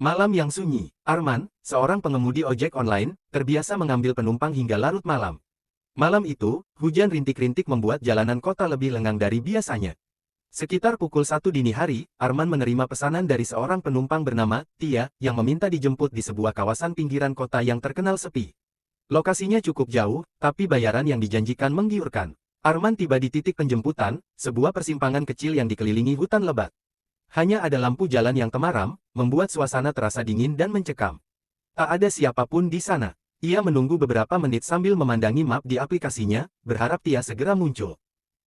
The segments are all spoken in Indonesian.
Malam yang sunyi, Arman, seorang pengemudi ojek online, terbiasa mengambil penumpang hingga larut malam. Malam itu, hujan rintik-rintik membuat jalanan kota lebih lengang dari biasanya. Sekitar pukul 1 dini hari, Arman menerima pesanan dari seorang penumpang bernama Tia, yang meminta dijemput di sebuah kawasan pinggiran kota yang terkenal sepi. Lokasinya cukup jauh, tapi bayaran yang dijanjikan menggiurkan. Arman tiba di titik penjemputan, sebuah persimpangan kecil yang dikelilingi hutan lebat. Hanya ada lampu jalan yang temaram, membuat suasana terasa dingin dan mencekam. Tak ada siapapun di sana. Ia menunggu beberapa menit sambil memandangi map di aplikasinya, berharap Tia segera muncul.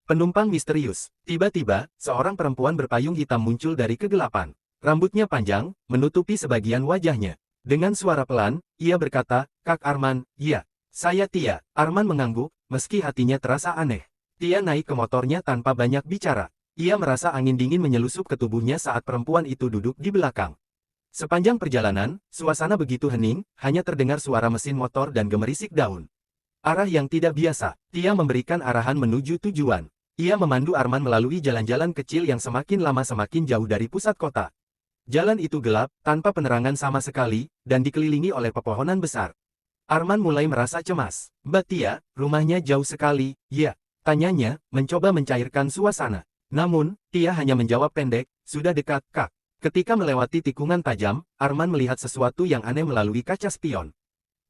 Penumpang misterius. Tiba-tiba, seorang perempuan berpayung hitam muncul dari kegelapan. Rambutnya panjang, menutupi sebagian wajahnya. Dengan suara pelan, ia berkata, "Kak Arman, ya, saya Tia." Arman mengangguk, meski hatinya terasa aneh. Tia naik ke motornya tanpa banyak bicara. Ia merasa angin dingin menyelusup ke tubuhnya saat perempuan itu duduk di belakang. Sepanjang perjalanan, suasana begitu hening, hanya terdengar suara mesin motor dan gemerisik daun. Arah yang tidak biasa, Tia memberikan arahan menuju tujuan. Ia memandu Arman melalui jalan-jalan kecil yang semakin lama semakin jauh dari pusat kota. Jalan itu gelap, tanpa penerangan sama sekali, dan dikelilingi oleh pepohonan besar. Arman mulai merasa cemas. "Mbak Tia, rumahnya jauh sekali, ya?" tanyanya, mencoba mencairkan suasana. Namun, Tia hanya menjawab pendek, "Sudah dekat, Kak." Ketika melewati tikungan tajam, Arman melihat sesuatu yang aneh melalui kaca spion.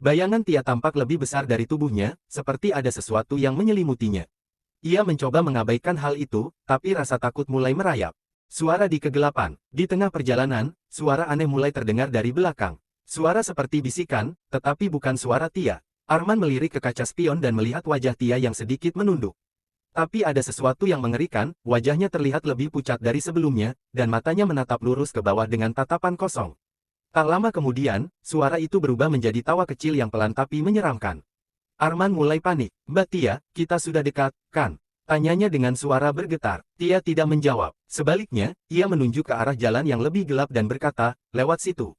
Bayangan Tia tampak lebih besar dari tubuhnya, seperti ada sesuatu yang menyelimutinya. Ia mencoba mengabaikan hal itu, tapi rasa takut mulai merayap. Suara di kegelapan. Di tengah perjalanan, suara aneh mulai terdengar dari belakang. Suara seperti bisikan, tetapi bukan suara Tia. Arman melirik ke kaca spion dan melihat wajah Tia yang sedikit menunduk. Tapi ada sesuatu yang mengerikan, wajahnya terlihat lebih pucat dari sebelumnya, dan matanya menatap lurus ke bawah dengan tatapan kosong. Tak lama kemudian, suara itu berubah menjadi tawa kecil yang pelan tapi menyeramkan. Arman mulai panik. "Mbak Tia, kita sudah dekat, kan?" tanyanya dengan suara bergetar. Tia tidak menjawab. Sebaliknya, ia menunjuk ke arah jalan yang lebih gelap dan berkata, "Lewat situ."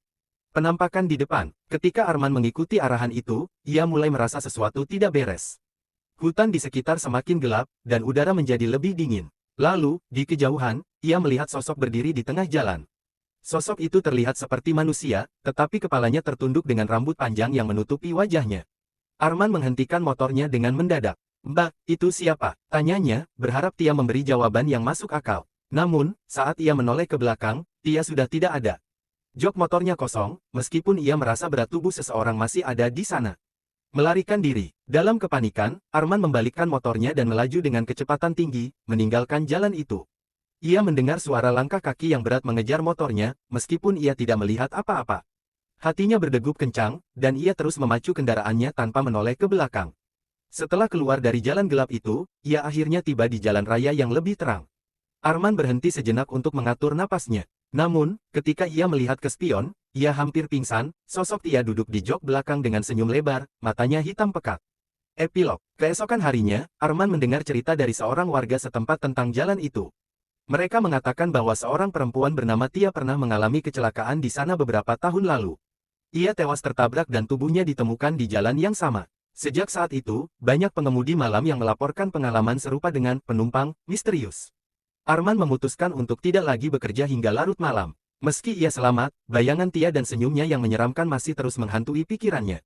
Penampakan di depan. Ketika Arman mengikuti arahan itu, ia mulai merasa sesuatu tidak beres. Hutan di sekitar semakin gelap, dan udara menjadi lebih dingin. Lalu, di kejauhan, ia melihat sosok berdiri di tengah jalan. Sosok itu terlihat seperti manusia, tetapi kepalanya tertunduk dengan rambut panjang yang menutupi wajahnya. Arman menghentikan motornya dengan mendadak. "Mbak, itu siapa?" tanyanya, berharap Tia memberi jawaban yang masuk akal. Namun, saat ia menoleh ke belakang, Tia sudah tidak ada. Jok motornya kosong, meskipun ia merasa berat tubuh seseorang masih ada di sana. Melarikan diri. Dalam kepanikan, Arman membalikkan motornya dan melaju dengan kecepatan tinggi, meninggalkan jalan itu. Ia mendengar suara langkah kaki yang berat mengejar motornya, meskipun ia tidak melihat apa-apa. Hatinya berdegup kencang, dan ia terus memacu kendaraannya tanpa menoleh ke belakang. Setelah keluar dari jalan gelap itu, ia akhirnya tiba di jalan raya yang lebih terang. Arman berhenti sejenak untuk mengatur napasnya. Namun, ketika ia melihat ke spion, ia hampir pingsan. Sosok Tia duduk di jok belakang dengan senyum lebar, matanya hitam pekat. Epilog. Keesokan harinya, Arman mendengar cerita dari seorang warga setempat tentang jalan itu. Mereka mengatakan bahwa seorang perempuan bernama Tia pernah mengalami kecelakaan di sana beberapa tahun lalu. Ia tewas tertabrak dan tubuhnya ditemukan di jalan yang sama. Sejak saat itu, banyak pengemudi malam yang melaporkan pengalaman serupa dengan penumpang misterius. Arman memutuskan untuk tidak lagi bekerja hingga larut malam. Meski ia selamat, bayangan Tia dan senyumnya yang menyeramkan masih terus menghantui pikirannya.